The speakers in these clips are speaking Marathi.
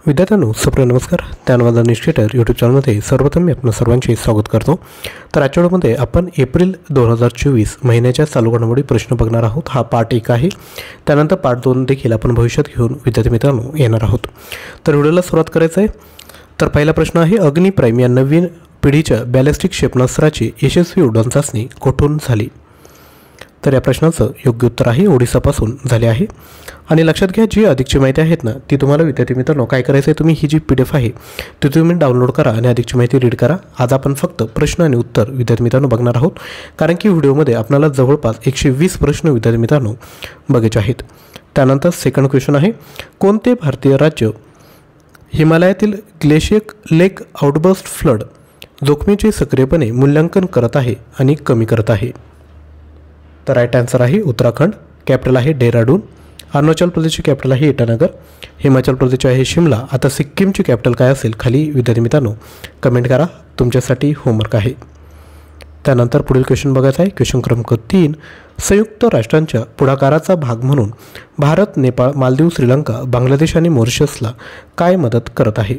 विद्यार्थ्यांनो सुप्रिय नमस्कार. ज्ञानवाद इनिशिएटर यूट्यूब चॅनलमध्ये सर्वप्रथम मी आपलं सर्वांचे स्वागत करतो. तर आजच्या व्हिडिओमध्ये आपण एप्रिल 2024 महिन्याच्या चालू घडामोडी प्रश्न बघणार आहोत. हा पार्ट 1 आहे. त्यानंतर पार्ट 2 देखील आपण भविष्यात घेऊन विद्यार्थी मित्रांनो येणार आहोत. तर व्हिडिओला सुरुवात करायचं आहे. तर पहिला प्रश्न आहे, अग्नि प्राइम या नवीन पिढीच्या बॅलिस्टिक क्षेपणास्त्राची यशस्वी उड्डाण चाचणी कुठून झाली? तर या प्रश्नाचं योग्य उत्तर आहे ओडिसापासून झाले आहे. आणि लक्षात घ्या, जी अधिकची माहिती आहेत ना ती तुम्हाला विद्यार्थी मित्रांनो काय करायचं आहे, तुम्ही ही जी PDF आहे ती तुम्ही डाउनलोड करा आणि अधिकची माहिती रीड करा. आज आपण फक्त प्रश्न आणि उत्तर विद्यार्थी मित्रांनो बघणार आहोत, कारण की व्हिडिओमध्ये आपल्याला जवळपास 120 प्रश्न विद्यार्थी मित्रांनो बघायचे आहेत. त्यानंतर सेकंड क्वेश्चन आहे, कोणते भारतीय राज्य हिमालयातील ग्लेशियर लेक आउटबर्स्ट फ्लड जोखमीचे सक्रियपणे मूल्यांकन करत आहे आणि कमी करत आहे? तर राईट आन्सर आहे उत्तराखंड. कॅपिटल आहे डेहराडून. अरुणाचल प्रदेशची कॅपिटल आहे इटानगर. हिमाचल प्रदेशची आहे शिमला. आता सिक्कीमची कॅपिटल काय असेल खाली विद्यार्थी मित्रांनो कमेंट करा, तुमच्यासाठी होमवर्क आहे. त्यानंतर पुढील क्वेश्चन बघायचा आहे. क्वेश्चन क्रमांक 3, संयुक्त राष्ट्रांच्या पुढाकाराचा भाग म्हणून भारत, नेपाळ, मालदीव, श्रीलंका, बांगलादेश आणि मॉरिशसला काय मदत करत आहे?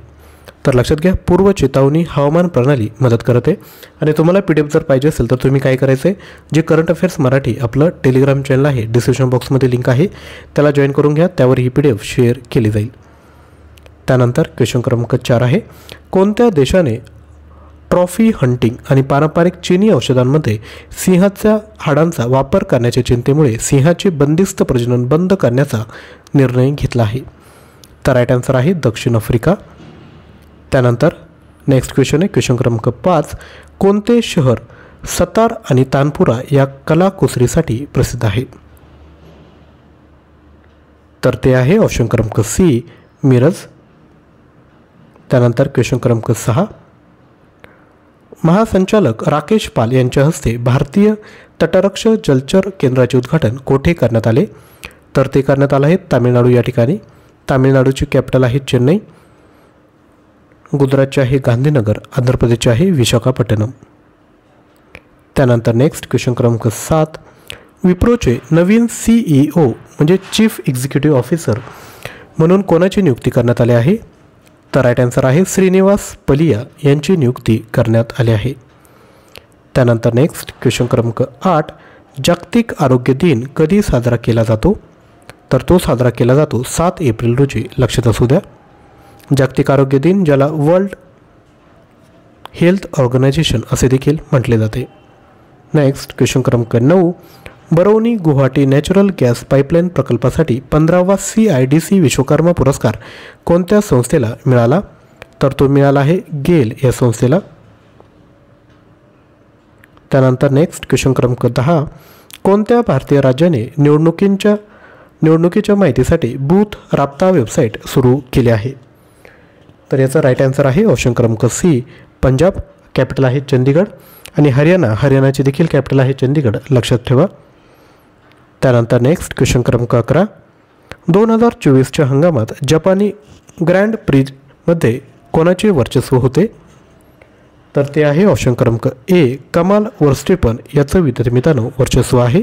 तर लक्षात घ्या, पूर्व चेतावणी हवामान प्रणाली मदत करते. आणि तुम्हाला PDF जर पाहिजे असेल तर तुम्ही काय करायचं आहे, जे करंट अफेअर्स मराठी आपलं टेलिग्राम चॅनल आहे, डिस्क्रिप्शन बॉक्समध्ये लिंक आहे, त्याला जॉईन करून घ्या. त्यावर ही PDF शेअर केली जाईल. त्यानंतर क्वेश्चन क्रमांक 4 आहे, कोणत्या देशाने ट्रॉफी हंटिंग आणि पारंपरिक चीनी औषधांमध्ये सिंहाच्या हाडांचा वापर करण्याच्या चिंतेमुळे सिंहाचे बंदिस्त प्रजनन बंद करण्याचा निर्णय घेतला आहे? तर राईट आन्सर आहे दक्षिण आफ्रिका. त्यानंतर नेक्स्ट क्वेश्चन आहे. क्वेश्चन क्रमांक 5, कोणते शहर सतार आणि तानपुरा या कलाकुसरीसाठी प्रसिद्ध आहे? तर ते आहे ऑप्शन क्रमांक C, मिरज. त्यानंतर क्वेश्चन क्रमांक 6, महासंचालक राकेश पाल यांच्या हस्ते भारतीय तटरक्षक जलचर केंद्राचे उद्घाटन कोठे करण्यात आले? तर ते करण्यात आले आहे तामिळनाडू या ठिकाणी. तामिळनाडूची कॅपिटल आहे चेन्नई. गुजरातचे आहे गांधीनगर. आंध्र प्रदेशचे आहे विशाखापट्टणम. त्यानंतर नेक्स्ट क्वेश्चन क्रमांक 7, विप्रोचे नवीन CEO म्हणजे चीफ एक्झिक्युटिव्ह ऑफिसर म्हणून कोणाची नियुक्ती करण्यात आली आहे? तर राईट आन्सर आहे श्रीनिवास पलिया यांची नियुक्ती करण्यात आली आहे. त्यानंतर नेक्स्ट क्वेश्चन क्रमांक 8, जागतिक आरोग्य दिन कधी साजरा केला जातो? तर तो साजरा केला जातो 7 एप्रिल रोजी. लक्षात असू द्या, जागतिक आरोग्य दिन, ज्याला वर्ल्ड हेल्थ ऑर्गनायझेशन असे देखील म्हटले जाते. नेक्स्ट क्वेश्चन क्रमांक 9, Barauni Guwahati natural gas pipeline प्रकल्पासाठी 15वा CIDC विश्वकर्मा पुरस्कार कोणत्या संस्थेला मिळाला? तर तो मिळाला आहे गेल या संस्थेला. त्यानंतर नेक्स्ट क्वेश्चन क्रमांक 10, कोणत्या भारतीय राज्याने निवडणुकीच्या माहितीसाठी बूथ राबता वेबसाईट सुरू केली आहे? तर याचा राईट आन्सर आहे ऑप्शन क्रमांक C, पंजाब. कॅपिटल आहे चंदीगड. आणि हरियाणाची देखील कॅपिटल आहे चंदीगड, लक्षात ठेवा. त्यानंतर नेक्स्ट क्वेश्चन क्रमांक 11, 2024च्या हंगामात जपानी ग्रँड प्रीमध्ये कोणाचे वर्चस्व होते? तर ते आहे ऑप्शन क्रमांक A, कमाल वर्स्टेपन याचं विद्यार्थी मित्रांनो वर्चस्व आहे.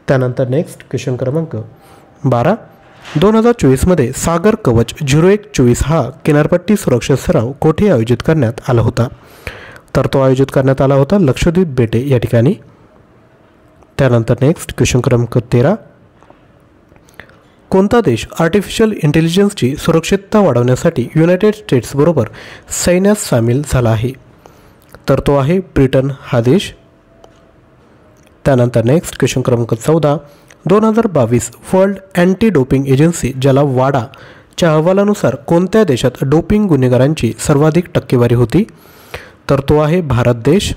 त्यानंतर नेक्स्ट क्वेश्चन क्रमांक 12, 2024मध्ये सागर कवच 0124 हा किनारपट्टी सुरक्षा सराव कोठे आयोजित करण्यात आला होता? तर तो आयोजित करण्यात आला होता लक्षद्वीप बेटे या ठिकाणी. त्यानंतर नेक्स्ट क्वेश्चन क्रमांक 13, कोणता देश आर्टिफिशियल इंटेलिजन्सची सुरक्षितता वाढवण्यासाठी युनायटेड स्टेट्सबरोबर सैन्यात सामील झाला आहे? तर तो आहे ब्रिटन हा देश. त्यानंतर नेक्स्ट क्वेश्चन क्रमांक 14, 2022 वर्ल्ड अँटी डोपिंग एजन्सी ज्याला वाडाच्या अहवालानुसार कोणत्या देशात डोपिंग गुन्हेगारांची सर्वाधिक टक्केवारी होती? तर तो आहे भारत देश.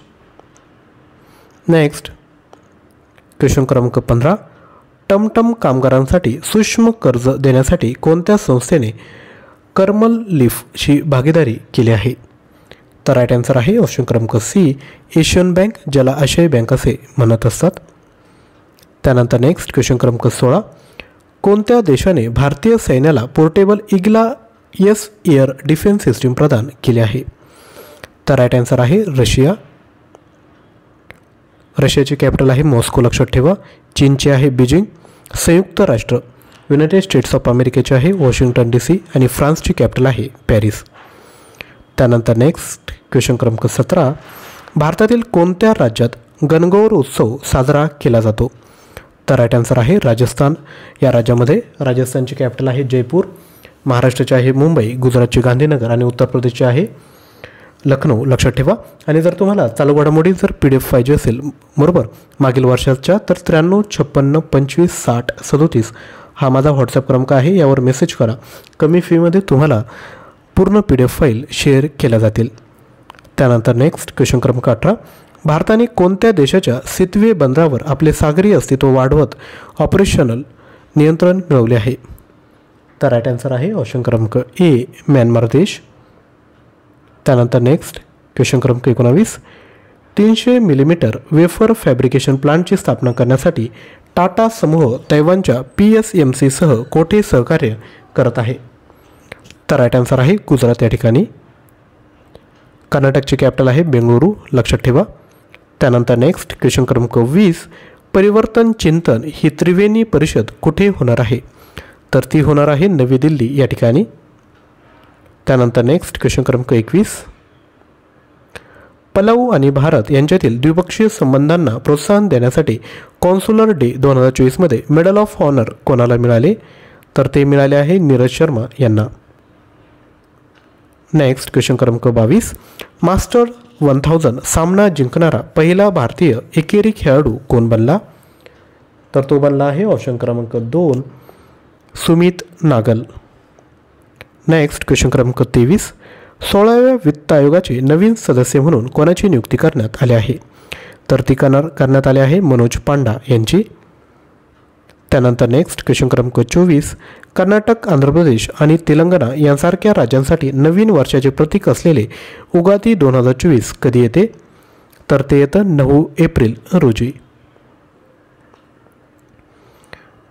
नेक्स्ट क्वेश्चन क्रमांक 15, टमटम कामगारांसाठी सूक्ष्म कर्ज देण्यासाठी कोणत्या संस्थेने कर्मल लीफशी भागीदारी केली आहे? तर राईट आन्सर आहे ऑप्शन क्रमांक C, एशियन बँक, ज्याला आशियाई बँक असे म्हणत असतात. त्यानंतर नेक्स्ट क्वेश्चन क्रमांक 16, कोणत्या देशाने भारतीय सैन्याला portable Igla S air defence system प्रदान केली आहे? तर राईट आन्सर आहे रशिया. रशियाची कॅपिटल आहे मॉस्को, लक्षात ठेवा. चीनची आहे बीजिंग. संयुक्त राष्ट्र युनायटेड स्टेट्स ऑफ अमेरिकेचे आहे वॉशिंग्टन DC आणि फ्रान्सची कॅपिटल आहे पॅरिस. त्यानंतर नेक्स्ट क्वेश्चन क्रमांक 17, भारतातील कोणत्या राज्यात गणगौर उत्सव साजरा केला जातो? तर राईट आन्सर आहे राजस्थान. या राज्यामध्ये राजस्थानची कॅपिटल आहे जयपूर, महाराष्ट्राची आहे मुंबई, गुजरातची गांधीनगर आणि उत्तर प्रदेशची आहे लखनौ. लक्षात ठेवा. आणि जर तुम्हाला चालू घडामोडी जर PDF पाहिजे असेल बरोबर मागील वर्षाच्या, तर 93 56 25 60 37 हा माझा व्हॉट्सअप क्रमांक आहे. यावर मेसेज करा. कमी फीमध्ये तुम्हाला पूर्ण PDF फाईल शेअर केल्या जातील. त्यानंतर नेक्स्ट क्वेश्चन क्रमांक 18, भारताने कोणत्या देशाच्या सितवे बंदरावर आपले सागरी अस्तित्व वाढवत ऑपरेशनल नियंत्रण मिळवले आहे? तर राईट आन्सर आहे ऑप्शन क्रमांक A म्यानमार देश. त्यानंतर नेक्स्ट क्वेश्चन क्रमांक 19, 300 मिलीमीटर वेफर फॅब्रिकेशन प्लांटची स्थापना करण्यासाठी टाटा समूह तैवानच्या PSMC सह कोठे सहकार्य करत आहे? तर राईट आन्सर आहे गुजरात या ठिकाणी. कर्नाटकची कॅपिटल आहे बेंगळुरू. लक्षात ठेवा. त्यानंतर नेक्स्ट क्वेश्चन क्रमांक 20, परिवर्तन चिंतन ही त्रिवेणी परिषद कुठे होणार आहे? तर ती होणार आहे नवी दिल्ली या ठिकाणी. त्यानंतर नेक्स्ट क्वेश्चन क्रमांक 21, पलाऊ आणि भारत यांच्यातील द्विपक्षीय संबंधांना प्रोत्साहन देण्यासाठी कॉन्सुलर डे 2024मध्ये मेडल ऑफ ऑनर कोणाला मिळाले? तर ते मिळाले आहे नीरज शर्मा यांना. नेक्स्ट क्वेश्चन क्रमांक 22, मास्टर 1000 सामना जिंकणारा पहिला भारतीय एकेरी खेळाडू कोण बनला? तर तो बनला आहे ऑप्शन क्रमांक 2 सुमित नागल. नेक्स्ट क्वेश्चन क्रमांक 23, 16व्या वित्त आयोगाचे नवीन सदस्य म्हणून कोणाची नियुक्ती करण्यात आली आहे? तर ती करण्यात आली आहे मनोज पांडा यांची. त्यानंतर नेक्स्ट क्वेश्चन क्रमांक 24, कर्नाटक, आंध्र प्रदेश आणि तेलंगणा यांसारख्या राज्यांसाठी नवीन वर्षाचे प्रतीक असलेले उगादी 2024 कधी येते? तर ते येतं 9 एप्रिल रोजी.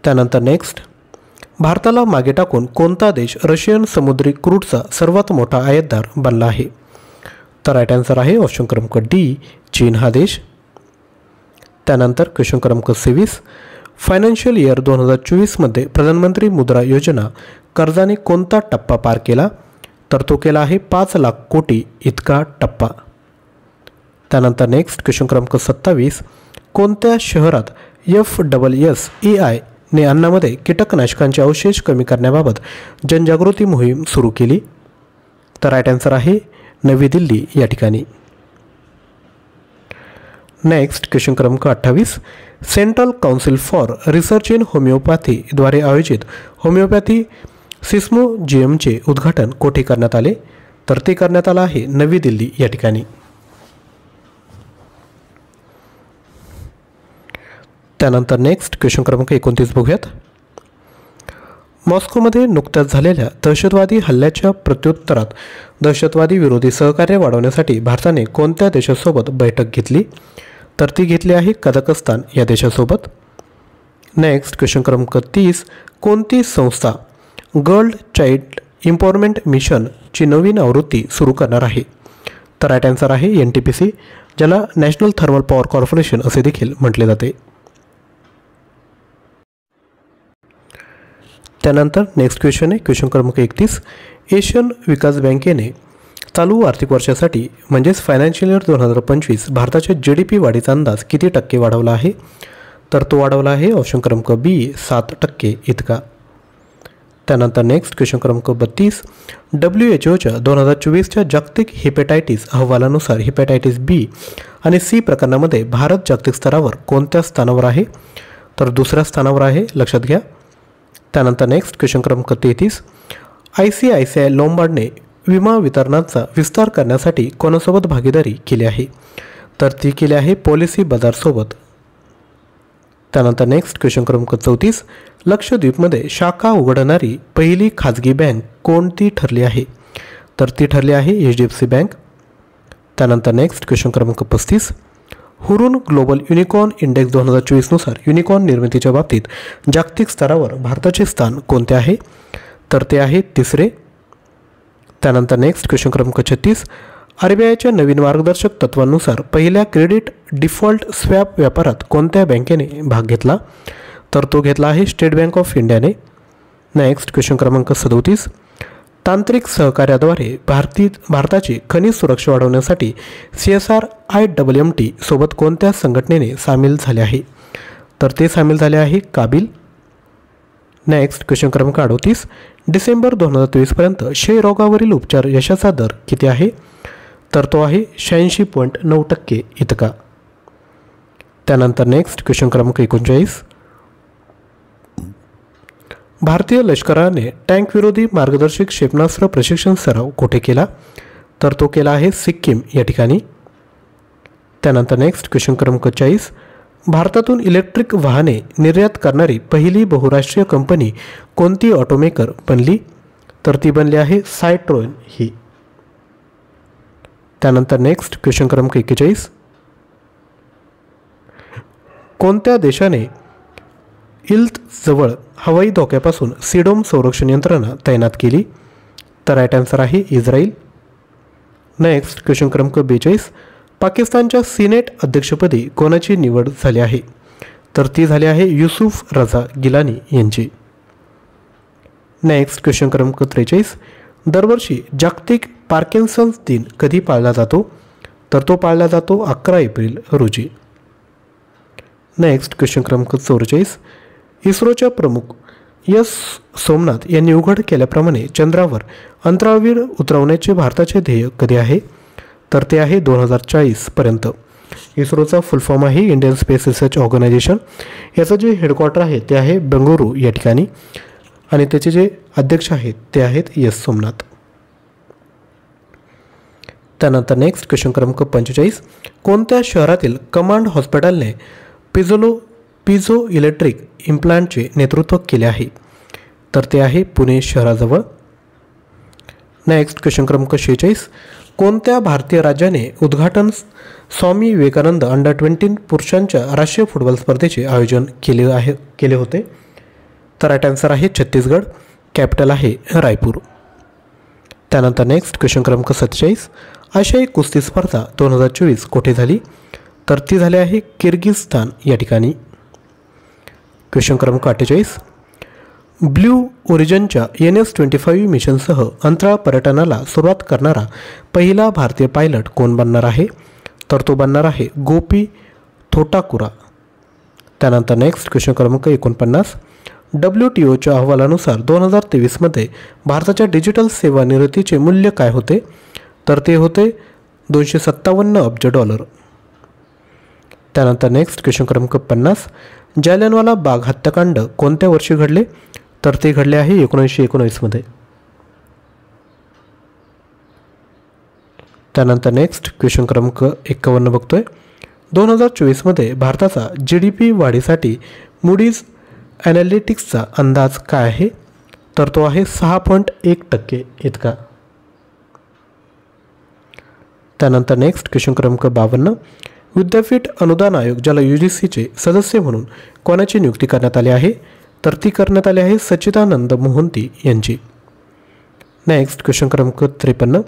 त्यानंतर नेक्स्ट, भारताला मागे टाकून कोणता देश रशियन समुद्री क्रूडचा सर्वात मोठा आयातदार बनला आहे? तर राईट आन्सर आहे ऑप्शन क्रमांक D चीन हा देश. त्यानंतर क्वेश्चन क्रमांक 26, फायनान्शियल इयर 2024मध्ये प्रधानमंत्री मुद्रा योजना कर्जाने कोणता टप्पा पार केला? तर तो केला आहे 5 लाख कोटी इतका टप्पा. त्यानंतर नेक्स्ट क्वेश्चन क्रमांक 27, कोणत्या शहरात FSSAI ने अन्नामध्ये कीटकनाशकांचे अवशेष कमी करण्याबाबत जनजागृती मोहीम सुरू केली? तर राईट आन्सर आहे नवी दिल्ली या ठिकाणी. नेक्स्ट क्वेश्चन क्रमांक 28, central council for research in homeopathy द्वारे आयोजित होमिओपॅथी सिस्मोजियमचे उद्घाटन कोठे करण्यात आले? तर ते करण्यात आलं आहे नवी दिल्ली या ठिकाणी. त्यानंतर नेक्स्ट क्वेश्चन क्रमांक 29 बघूयात. मॉस्कोमध्ये नुकत्याच झालेल्या दहशतवादी हल्ल्याच्या प्रत्युत्तरात दहशतवादी विरोधी सहकार्य वाढवण्यासाठी भारताने कोणत्या देशासोबत बैठक घेतली? तर ती घेतली आहे कझाकस्तान या देशासोबत. नेक्स्ट क्वेश्चन क्रमांक 30, कोणती संस्था गर्ल चाइल्ड एम्पॉवरमेंट मिशनची नवीन आवृत्ती सुरू करणार आहे? तर राईट आन्सर आहे NTPC, ज्याला नॅशनल थर्मल पॉवर कॉर्पोरेशन असे देखील म्हटले जाते. त्यानंतर नेक्स्ट क्वेश्चन आहे क्वेश्चन क्रमांक 31, एशियन विकास बँकेने चालू आर्थिक वर्षासाठी म्हणजेच फायनान्शियल इयर 2025 भारताच्या GDP वाढीचा अंदाज किती टक्के वाढवला आहे? तर तो वाढवला आहे ऑप्शन क्रमांक B 7% इतका. त्यानंतर नेक्स्ट क्वेश्चन क्रमांक 32, WHO 2024च्या जागतिक हिपॅटायटिस अहवालानुसार हिपॅटायटिस B आणि C प्रकरणामध्ये भारत जागतिक स्तरावर कोणत्या स्थानावर आहे? तर दुसऱ्या स्थानावर आहे, लक्षात घ्या. त्यानंतर नेक्स्ट क्वेश्चन क्रमांक 33, ICICI लोंबार्डने विमा वितरणाचा विस्तार करण्यासाठी कोणासोबत भागीदारी केली आहे? तर ती केली आहे पॉलिसी बाजारसोबत. त्यानंतर नेक्स्ट क्वेश्चन क्रमांक 34, लक्षद्वीपमध्ये शाखा उघडणारी पहिली खाजगी बँक कोणती ठरली आहे? तर ती ठरली आहे HDFC बँक. त्यानंतर नेक्स्ट क्वेश्चन क्रमांक 35, हुरून ग्लोबल युनिकॉर्न इंडेक्स 2024नुसार युनिकॉर्न निर्मितीच्या बाबतीत जागतिक स्तरावर भारताचे स्थान कोणते आहे? तर ते आहे 3रे. त्यानंतर नेक्स्ट क्वेश्चन क्रमांक 36, RBIच्या नवीन मार्गदर्शक तत्वांनुसार पहिल्या क्रेडिट डिफॉल्ट स्वॅप व्यापारात कोणत्या बँकेने भाग घेतला? तर तो घेतला आहे स्टेट बँक ऑफ इंडियाने. नेक्स्ट क्वेश्चन क्रमांक 37, तांत्रिक सहकार्याद्वारे भारताची खनिज सुरक्षा वाढवण्यासाठी CSR IMMT सोबत कोणत्या संघटनेने सामील झाले आहे? तर ते सामील झाले आहे काबिल. नेक्स्ट क्वेश्चन क्रमांक 38, डिसेंबर 2023 पर्यंत क्षयरोगावरील उपचार यशाचा दर किती आहे? तर तो आहे 86.9% इतका. त्यानंतर नेक्स्ट क्वेश्चन क्रमांक 39, भारतीय लष्कराने टँक विरोधी मार्गदर्शक क्षेपणास्त्र प्रशिक्षण सराव कुठे केला? तर तो केला आहे सिक्कीम या ठिकाणी. त्यानंतर नेक्स्ट क्वेश्चन क्रमांक 40, भारतातून इलेक्ट्रिक वाहने निर्यात करणारी पहिली बहुराष्ट्रीय कंपनी कोणती ऑटोमेकर बनली? तर ती बनली आहे सायट्रोन ही. त्यानंतर नेक्स्ट क्वेश्चन क्रमांक 41, कोणत्या देशाने इल्तजवळ हवाई धोक्यापासून सीडोम संरक्षण यंत्रणा तैनात केली? तर राईट आन्सर आहे इस्रायल. नेक्स्ट क्वेश्चन क्रमांक 42, पाकिस्तानच्या सिनेट अध्यक्षपदी कोणाची निवड झाली आहे? तर ती झाली आहे युसुफ रजा गिलानी यांची. नेक्स्ट क्वेश्चन क्रमांक 43, दरवर्षी जागतिक पार्किन्सन्स दिन कधी पाळला जातो? तर तो पाळला जातो 11 एप्रिल रोजी. नेक्स्ट क्वेश्चन क्रमांक 44, इस्रोच्या प्रमुख एस सोमनाथ यांनी उघड केल्याप्रमाणे चंद्रावर अंतराळवीर उतरवण्याचे भारताचे ध्येय कधी आहे? तर ते आहे 2040 पर्यंत. इस्रोचा फुल फॉर्म आहे इंडियन स्पेस रिसर्च ऑर्गनायझेशन. याचं जे हेडक्वार्टर आहे ते आहे बेंगळुरू या ठिकाणी आणि त्याचे जे अध्यक्ष आहेत ते आहेत एस सोमनाथ. त्यानंतर नेक्स्ट क्वेश्चन क्रमांक 45, कोणत्या शहरातील कमांड हॉस्पिटलने पिझो इलेक्ट्रिक इम्प्लांटचे नेतृत्व केले आहे? तर ते आहे पुणे शहराजवळ. नेक्स्ट क्वेश्चन क्रमांक 46, कोणत्या भारतीय राज्याने उद्घाटन स्वामी विवेकानंद अंडर-20 पुरुषांच्या राष्ट्रीय फुटबॉल स्पर्धेचे आयोजन केले होते? तर राईट आन्सर आहे छत्तीसगड. कॅपिटल आहे रायपूर. त्यानंतर नेक्स्ट क्वेश्चन क्रमांक 47, आशियाई कुस्ती स्पर्धा 2024 कुठे झाली? तर ती झाली आहे किर्गिझस्तान या ठिकाणी. क्वेश्चन क्रमांक 48, ब्ल्यू ओरिजिनच्या NS-25 मिशनसह अंतराळ पर्यटनाला सुरुवात करणारा पहिला भारतीय पायलट कोण बनणार आहे? तर तो बनणार आहे गोपी थोटाकुरा. त्यानंतर नेक्स्ट क्वेश्चन क्रमांक 49, WTOच्या अहवालानुसार 2023मध्ये भारताच्या डिजिटल सेवा निर्यातीचे मूल्य काय होते? तर ते होते $257 अब्ज. त्यानंतर नेक्स्ट क्वेश्चन क्रमांक 50, जालियनवाला बाग हत्याकांड कोणत्या वर्षी घडले? तर ते घडले आहे 1919मध्ये. त्यानंतर नेक्स्ट क्वेश्चन क्रमांक 51 बघतोय, 2024मध्ये भारताचा GDP वाढीसाठी मूडीज ॲनालिटिक्सचा अंदाज काय आहे? तर तो आहे 6.1% इतका. त्यानंतर नेक्स्ट क्वेश्चन क्रमांक 52, विद्यापीठ अनुदान आयोग ज्याला UGCचे सदस्य म्हणून कोणाची नियुक्ती करण्यात आली आहे? तर ती करण्यात आली आहे सच्चिदानंद मोहंती यांची. नेक्स्ट क्वेश्चन क्रमांक 53,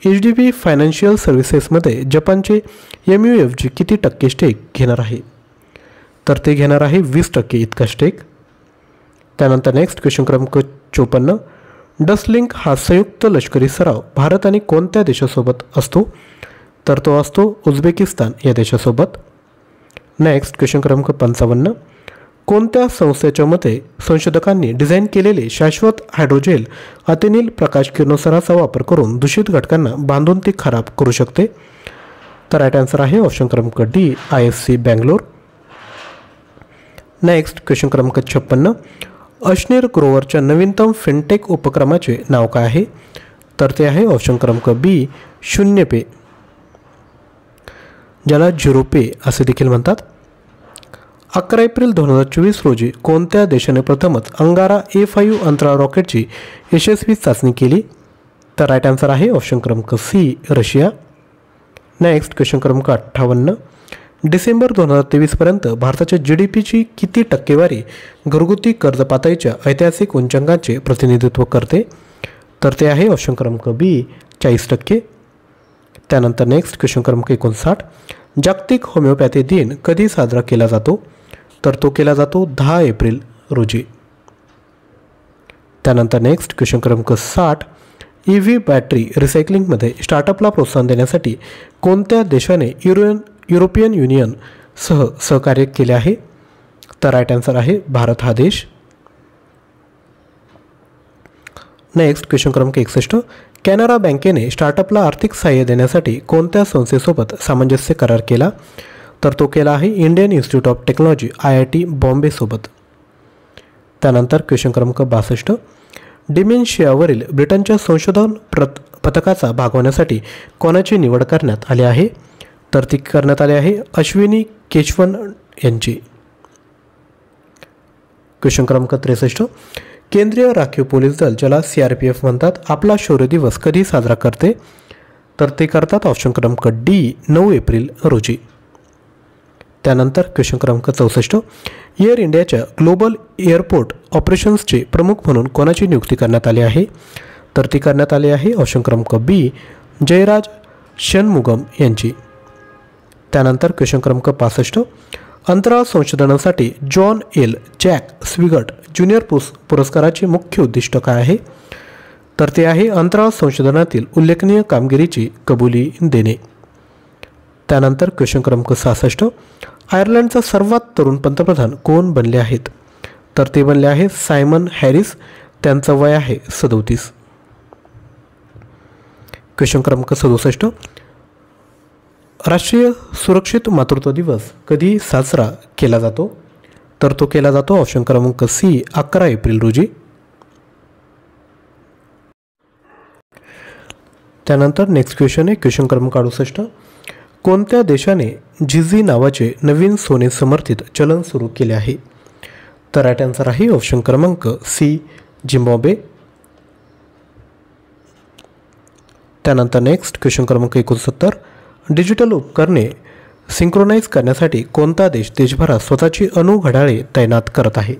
HDB फायनान्शियल सर्व्हिसेसमध्ये जपानचे MUFG किती टक्के स्टेक घेणार आहे? तर ते घेणार आहे 20% इतका स्टेक. त्यानंतर नेक्स्ट क्वेश्चन क्रमांक 54, डसलिंक हा संयुक्त लष्करी सराव भारत आणि कोणत्या देशासोबत असतो? तर तो असतो उझबेकिस्तान या देशासोबत. नेक्स्ट क्वेश्चन क्रमांक 55, कोणत्या संस्थेच्या मते संशोधकांनी डिझाईन केलेले शाश्वत हायड्रोजेल अतिनील प्रकाश किरणोत्सर्गाचा वापर करून दूषित घटकांना बांधून ती खराब करू शकते? तर राईट आन्सर आहे ऑप्शन क्रमांक D, ISC Bangalore. Next question क्रमांक 56, अश्नीर ग्रोवरच्या नवीनतम फिनटेक उपक्रमाचे नाव काय आहे? तर ते आहे ऑप्शन क्रमांक B, 0 पे, ज्याला 0 पे असे देखील म्हणतात. 11 एप्रिल 2024 रोजी कोणत्या देशाने प्रथमच अंगारा A5 अंतराळ रॉकेटची यशस्वी चाचणी केली? तर राईट आन्सर आहे ऑप्शन क्रमांक C, रशिया. नेक्स्ट क्वेश्चन क्रमांक 58, डिसेंबर 2023 पर्यंत भारताच्या GDPची किती टक्केवारी घरगुती कर्ज पातळीच्या ऐतिहासिक उच्चांकाचे प्रतिनिधित्व करते? तर ते आहे ऑप्शन क्रमांक B, 40%. त्यानंतर नेक्स्ट क्वेश्चन क्रमांक 59, जागतिक होमिओपॅथी दिन कधी साजरा केला जातो? तर तो केला जातो 10 एप्रिल रोजी. त्यानंतर नेक्स्ट क्वेश्चन क्रमांक 60, EV बॅटरी रिसायकलिंगमध्ये स्टार्टअपला प्रोत्साहन देण्यासाठी कोणत्या देशाने युरोपियन युनियन सहकार्य केले आहे? तर राईट आन्सर आहे भारत हा देश. नेक्स्ट क्वेश्चन क्रमांक 61, कॅनरा बँकेने स्टार्टअपला आर्थिक सहाय्य देण्यासाठी कोणत्या संस्थेसोबत सामंजस्य करार केला? तर तो केला आहे Indian institute of technology IIT Bombay सोबत. त्यानंतर क्वेश्चन क्रमांक 62, डिमेन्शियावरील ब्रिटनच्या संशोधन पथकाचा भाग होण्यासाठी कोणाची निवड करण्यात आली आहे? तर ती करण्यात आली आहे अश्विनी केशवन यांची. क्वेश्चन क्रमांक 63, केंद्रीय राखीव पोलीस दल ज्याला CRPF म्हणतात आपला शौर्य दिवस कधी साजरा करते? तर ते करतात ऑप्शन क्रमांक D 9 एप्रिल रोजी. त्यानंतर क्वेश्चन क्रमांक 64, एअर इंडियाच्या ग्लोबल एअरपोर्ट ऑपरेशन्सचे प्रमुख म्हणून कोणाची नियुक्ती करण्यात आली आहे? तर ती करण्यात आली आहे ऑप्शन क्रमांक B जयराज षणमुगम यांची. त्यानंतर क्वेश्चन क्रमांक 65, अंतराळ संशोधनासाठी जॉन एल जॅक स्विगट ज्युनियर पुरस्काराचे मुख्य उद्दिष्ट काय आहे? तर ते आहे अंतराळ संशोधनातील उल्लेखनीय कामगिरीची कबुली देणे. त्यानंतर क्वेश्चन क्रमांक 66, आयर्लंडचा सर्वात तरुण पंतप्रधान कोण बनले आहेत? तर ते बनले आहेत सायमन हॅरिस, त्यांचं वय आहे 37. क्वेश्चन क्रमांक 67, राष्ट्रीय सुरक्षित मातृत्व दिवस कधी साजरा केला जातो? तर तो केला जातो ऑप्शन क्रमांक C 11 एप्रिल रोजी. त्यानंतर नेक्स्ट क्वेश्चन आहे क्वेश्चन क्रमांक 68, कोणत्या देशाने झिझी नावाचे नवीन सोने समर्थित चलन सुरू केले आहे? तर राईट आन्सर आहे ऑप्शन क्रमांक C झिम्बाब्वे. त्यानंतर नेक्स्ट क्वेश्चन क्रमांक 69, डिजिटल उपकरणे सिंक्रोनाइज करण्यासाठी कोणता देश देशभरात स्वतःची अणुघड्याळे तैनात करत आहे?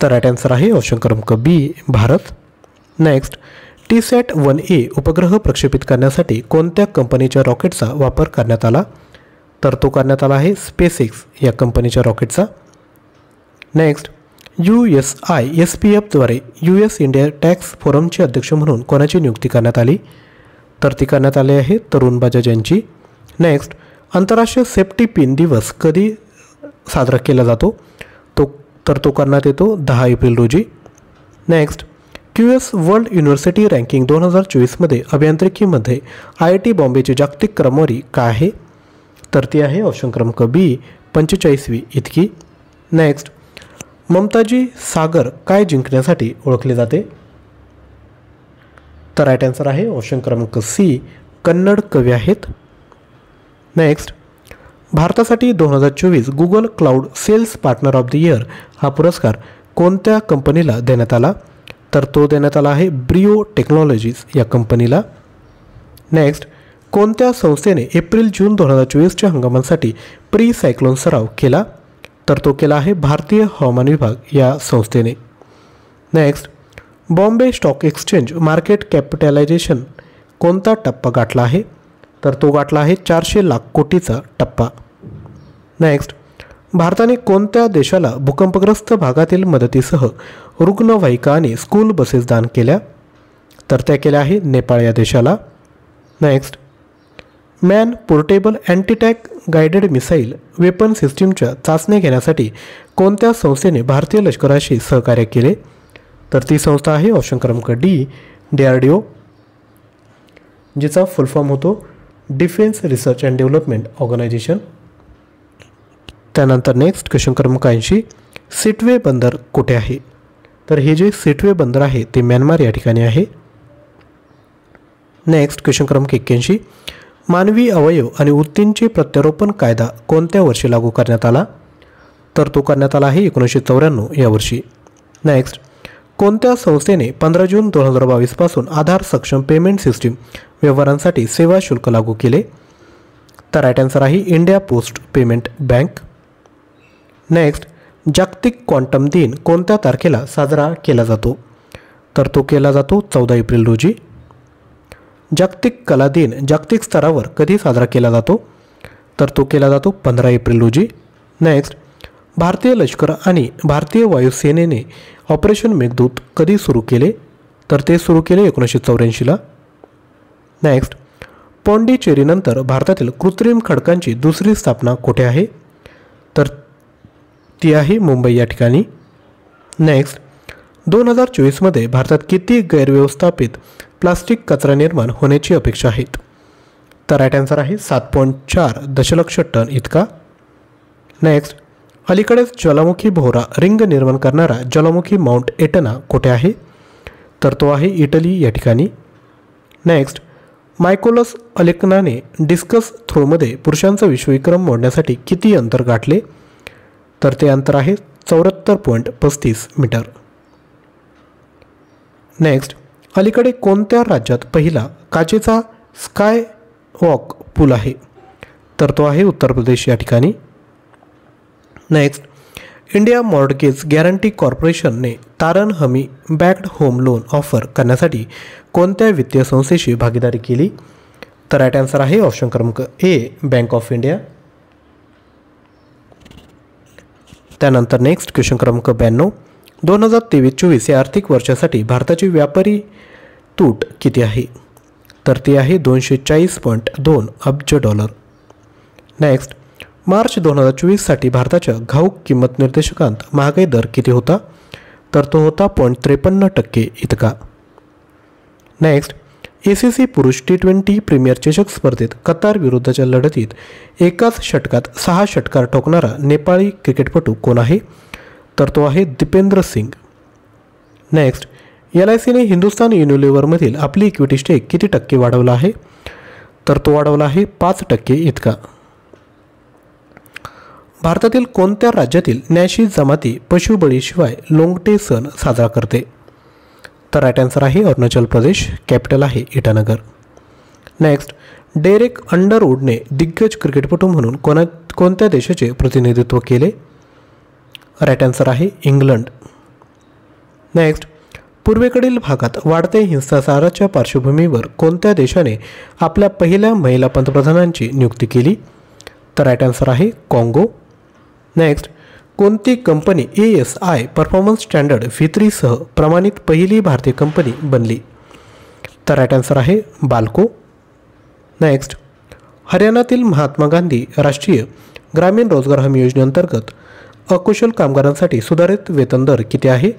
तर राईट आन्सर आहे ऑप्शन क्रमांक B भारत. नेक्स्ट, TSAT-1A उपग्रह प्रक्षेपित करण्यासाठी कोणत्या कंपनीच्या रॉकेटचा वापर करण्यात आला? तर तो करण्यात आला आहे SpaceX या कंपनीच्या रॉकेटचा. नेक्स्ट, USISPF द्वारे US इंडिया टॅक्स फोरमचे अध्यक्ष म्हणून कोणाची नियुक्ती करण्यात आली? तर ती करण्यात आली आहे तरुण बजाज यांची. नेक्स्ट, आंतरराष्ट्रीय सेफ्टी पिन दिवस कधी साजरा केला जातो? तो करण्यात येतो 10 एप्रिल रोजी. Next, QS world university ranking 2024मध्ये अभियांत्रिकीमध्ये IIT बॉम्बेची जागतिक क्रमवारी काय आहे? तर ती आहे ऑप्शन क्रमांक B 45वी इतकी. नेक्स्ट, ममताजी सागर काय जिंकण्यासाठी ओळखले जाते? तर राईट आन्सर आहे ऑप्शन क्रमांक C कन्नड कवी आहेत. नेक्स्ट, भारतासाठी 2024 Google cloud sales partner of the year हा पुरस्कार कोणत्या कंपनीला देण्यात आला? तर तो देण्यात आला आहे ब्रिओ टेक्नॉलॉजीज या कंपनीला. नेक्स्ट, कोणत्या संस्थेने एप्रिल-जून 2024च्या हंगामासाठी प्री सायक्लोन सराव केला? तर तो केला आहे भारतीय हवामान विभाग या संस्थेने. Next, Bombay stock exchange market capitalisation कोणता टप्पा गाठला आहे? तर तो गाठला आहे 400 लाख कोटीचा टप्पा. नेक्स्ट, भारताने कोणत्या देशाला भूकंपग्रस्त भागातील मदतीसह रुग्णवाहिका आणि स्कूल बसेस दान केल्या? तर त्या केल्या आहे नेपाळ या देशाला. Next, man portable antitank guided missile weapon सिस्टीमच्या चाचण्या घेण्यासाठी कोणत्या संस्थेने भारतीय लष्कराशी सहकार्य केले? तर ती संस्था आहे ऑप्शन क्रमांक D DRDO, जिचा फुल फॉर्म होतो defence research and development organisation. त्यानंतर नेक्स्ट क्वेश्चन क्रमांक 80, सिटवे बंदर कुठे आहे? तर हे जे सिटवे बंदर आहे ते म्यानमार या ठिकाणी आहे. नेक्स्ट क्वेश्चन क्रमांक 81, मानवी अवयव आणि ऊतींचे प्रत्यारोपण कायदा कोणत्या वर्षी लागू करण्यात आला? तर तो करण्यात आला आहे 1994 या वर्षी. नेक्स्ट, कोणत्या संस्थेने 15 जून 2022 पासून आधार सक्षम पेमेंट सिस्टीम व्यवहारांसाठी सेवा शुल्क लागू केले? तर राईट आन्सर आहे India post payment bank. Next, जागतिक क्वांटम दिन कोणत्या तारखेला साजरा केला जातो? तर तो केला जातो 14 एप्रिल रोजी. जागतिक कला दिन जागतिक स्तरावर कधी साजरा केला जातो? तर तो केला जातो 15 एप्रिल रोजी. नेक्स्ट, भारतीय लष्कर आणि भारतीय वायुसेनेने ऑपरेशन मेघदूत कधी सुरू केले? तर ते सुरू केले 1984ला. नेक्स्ट, पॉंडिचेरीनंतर भारतातील कृत्रिम खडकांची दुसरी स्थापना कुठे आहे? तर ती आहे मुंबई या ठिकाणी. नेक्स्ट, 2024मध्ये भारतात किती गैरव्यवस्थापित प्लास्टिक कचरा निर्माण होण्याची अपेक्षा आहेत? तर राईट आन्सर आहे 7.4 दशलक्ष टन इतका. नेक्स्ट, अलीकडेच ज्वालामुखी भोवरा रिंग निर्माण करणारा ज्वालामुखी माउंट एटना कुठे आहे? तर तो आहे इटली या ठिकाणी. नेक्स्ट, मायकोलस अलेक्नाने डिस्कस थ्रोमध्ये पुरुषांचा विश्वविक्रम मोडण्यासाठी किती अंतर गाठले? तर ते अंतर आहे 74.35 मीटर. नेक्स्ट, अलीकडे कोणत्या राज्यात पहिला काचेचा स्काय वॉक पूल आहे? तर तो आहे उत्तर प्रदेश या ठिकाणी. नेक्स्ट, इंडिया मॉर्टगेज गॅरंटी कॉर्पोरेशनने तारण हमी बॅक्ड होम लोन ऑफर करण्यासाठी कोणत्या वित्तीय संस्थेशी भागीदारी केली? तर राईट आन्सर आहे ऑप्शन क्रमांक ए, बँक ऑफ इंडिया. त्यानंतर नेक्स्ट क्वेश्चन क्रमांक 92, 2023-24 या आर्थिक वर्षासाठी भारताची व्यापारी तूट किती आहे? तर ती आहे $240.2 अब्ज. नेक्स्ट, मार्च 2024साठी भारताच्या घाऊक किंमत निर्देशकांत महागाई दर किती होता? तर तो होता 0.53% इतका. नेक्स्ट, ACC पुरुष T20 प्रीमियर चषक स्पर्धेत कतार विरुद्धच्या लढतीत एकाच षटकात 6 षटकार ठोकणारा नेपाळी क्रिकेटपटू कोण आहे? तर तो आहे दीपेंद्र सिंग. नेक्स्ट, LICने हिंदुस्तान युनिलिव्हरमधील आपली इक्विटी स्टेक किती टक्के वाढवला आहे? तर तो वाढवला आहे 5% इतका. भारतातील कोणत्या राज्यातील न्याशी जमाती पशुबळीशिवाय लोंगटे सण साजरा करते? तर राईट आन्सर आहे अरुणाचल प्रदेश, कॅपिटल आहे इटानगर. नेक्स्ट, डेरेक अंडरवूडने दिग्गज क्रिकेटपटू म्हणून कोणत्या देशाचे प्रतिनिधित्व केले? राईट आन्सर आहे इंग्लंड. नेक्स्ट, पूर्वेकडील भागात वाढते हिंसाचाराच्या पार्श्वभूमीवर कोणत्या देशाने आपल्या पहिल्या महिला पंतप्रधानांची नियुक्ती केली? तर राईट आन्सर आहे काँगो. नेक्स्ट, कोणती company ASI performance standard V3 सह प्रमाणित पहिली भारतीय कंपनी बनली? तर राईट आन्सर आहे बाल्को. नेक्स्ट, हरियाणातील महात्मा गांधी राष्ट्रीय ग्रामीण रोजगार हमी योजनेअंतर्गत अकुशल कामगारांसाठी सुधारित वेतन दर किती आहे?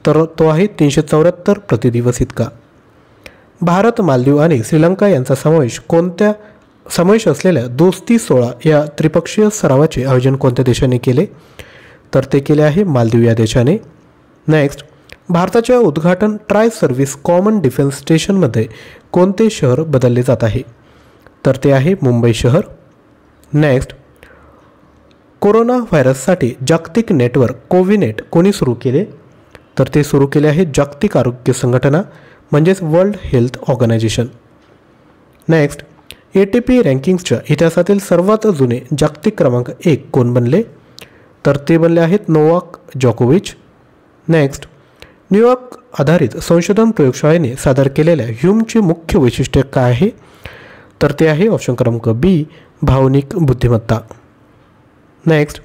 तर तो आहे 374 प्रतिदिवस इतका. भारत, मालदीव आणि श्रीलंका यांचा समावेश असलेल्या दोस्ती 16 या त्रिपक्षीय सरावाचे आयोजन कोणत्या देशाने केले? तर ते केले आहे मालदीव या देशाने. नेक्स्ट, भारताच्या उद्घाटन ट्राय सर्व्हिस कॉमन डिफेन्स स्टेशनमध्ये कोणते शहर बदलले जात आहे? तर ते आहे मुंबई शहर. नेक्स्ट, कोरोना व्हायरससाठी जागतिक नेटवर्क कोविनेट कोणी सुरू केले? तर ते सुरू केले आहे जागतिक आरोग्य संघटना म्हणजेच world health organisation. Next, ATP रँकिंग्सच्या इतिहासातील सर्वात जुने जागतिक क्रमांक 1 कोण बनले? तर ते बनले आहेत नोवाक जोकोविच. नेक्स्ट, न्यूयॉर्क आधारित संशोधन प्रयोगशाळेने सादर केलेल्या ह्यूमचे मुख्य वैशिष्ट्य काय आहे? तर ते आहे ऑप्शन क्रमांक B, भावनिक बुद्धिमत्ता. नेक्स्ट,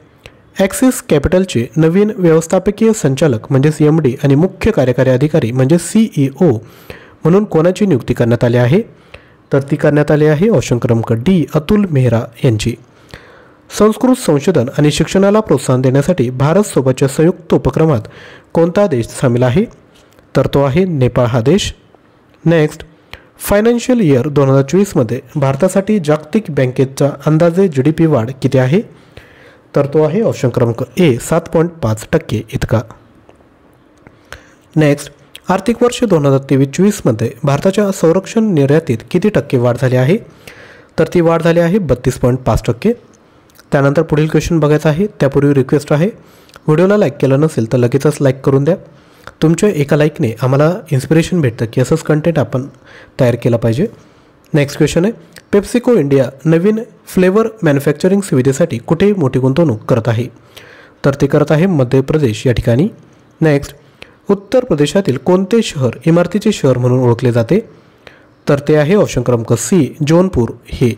ॲक्सिस कॅपिटलचे नवीन व्यवस्थापकीय संचालक म्हणजेच MD आणि मुख्य कार्यकारी अधिकारी म्हणजे CEO म्हणून कोणाची नियुक्ती करण्यात आली आहे? तर ती करण्यात आली आहे ऑप्शन क्रमांक D, अतुल मेहरा यांची. संस्कृत संशोधन आणि शिक्षणाला प्रोत्साहन देण्यासाठी भारतसोबतच्या संयुक्त उपक्रमात कोणता देश सामील आहे? तर तो आहे नेपाळ हा देश. नेक्स्ट, फायनान्शियल इयर 2024मध्ये भारतासाठी जागतिक बँकेचा अंदाजे GDP वाढ किती आहे? तर तो आहे ऑप्शन क्रमांक A, 7.5% इतका. नेक्स्ट, आर्थिक वर्ष 2023-24मध्ये भारताच्या संरक्षण निर्यातीत किती टक्के वाढ झाली आहे? तर ती वाढ झाली आहे 32.5%. त्यानंतर पुढील क्वेश्चन बघायचा आहे. त्यापूर्वी रिक्वेस्ट आहे, व्हिडिओला लाईक केलं नसेल तर लगेचच लाईक करून द्या. तुमच्या एका लाईकने आम्हाला इन्स्पिरेशन भेटतं की असंच कंटेंट आपण तयार केलं पाहिजे. नेक्स्ट क्वेश्चन आहे, पेप्सिको इंडिया नवीन फ्लेवर मॅन्युफॅक्चरिंग सुविधेसाठी कुठे मोठी गुंतवणूक करत आहे? तर ते करत आहे मध्य प्रदेश या ठिकाणी. नेक्स्ट, उत्तर प्रदेशातील कोणते शहर इमारतीचे शहर म्हणून ओळखले जाते? तर ते आहे ऑप्शन क्रमांक C, जौनपूर हे.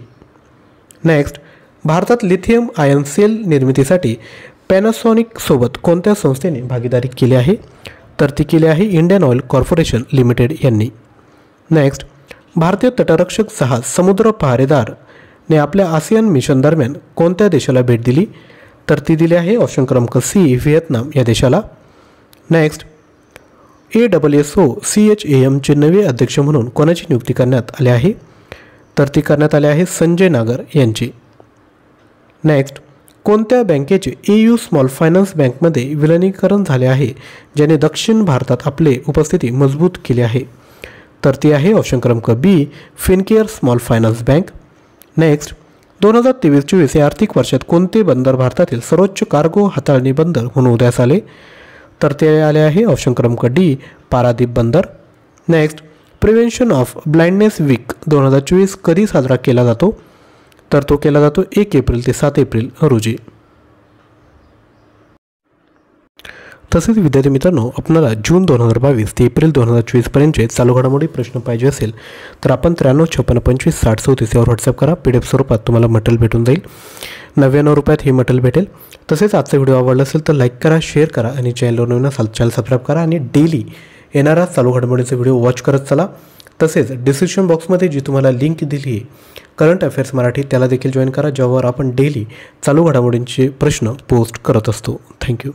नेक्स्ट, भारतात लिथियम आयन सेल निर्मितीसाठी पॅनासॉनिक सोबत कोणत्या संस्थेने भागीदारी केली आहे? तर ती केली आहे इंडियन ऑइल कॉर्पोरेशन लिमिटेड यांनी. नेक्स्ट, भारतीय तटरक्षक जहाज समुद्र पहारेदारने आपल्या आसियान मिशन दरम्यान कोणत्या देशाला भेट दिली? तर ती दिली आहे ऑप्शन क्रमांक सी, व्हिएतनाम या देशाला. नेक्स्ट, AWSOCHAMचे नवे अध्यक्ष म्हणून कोणाची नियुक्ती करण्यात आली आहे? तर ती करण्यात आली आहे संजय नागर यांची. नेक्स्ट, कोणत्या बँकेचे AU स्मॉल फायनान्स बँकमध्ये विलिनीकरण झाले आहे ज्याने दक्षिण भारतात आपले उपस्थिती मजबूत केली आहे? तर ती आहे ऑप्शन क्रमांक B, Fincare small finance bank. Next, 2023-24 या आर्थिक वर्षात कोणते बंदर भारतातील सर्वोच्च कार्गो हाताळणी बंदर म्हणून उदयास आले? तर ते आले आहे ऑप्शन क्रमांक डी, पारादीप बंदर. Next, prevention of blindness week 2024 कधी साजरा केला जातो? तर तो केला जातो 1 एप्रिल ते 7 एप्रिल रोजी. तसेच विद्यार्थी मित्रांनो, आपल्याला जून 2022 ते एप्रिल 2024 पर्यंतचे चालू घडामोडी प्रश्न पाहिजे असेल तर आपण 9356556037 यावर व्हॉट्सअप करा. PDF स्वरूपात तुम्हाला मटेरियल भेटून जाईल. 99 रुपयात हे मटेरियल भेटेल. तसेच आजचा व्हिडिओ आवडला असेल तर लाईक करा, शेअर करा आणि चॅनलवर नवीन असाल चॅनल सबस्क्राईब करा आणि डेली येणारा चालू घडामोडीचा व्हिडिओ वॉच करत चला. तसेच डिस्क्रिप्शन बॉक्समध्ये जी तुम्हाला लिंक दिली आहे करंट अफेअर्स मराठी त्याला देखील जॉईन करा, ज्यावर आपण डेली चालू घडामोडींचे प्रश्न पोस्ट करत असतो. थँक्यू.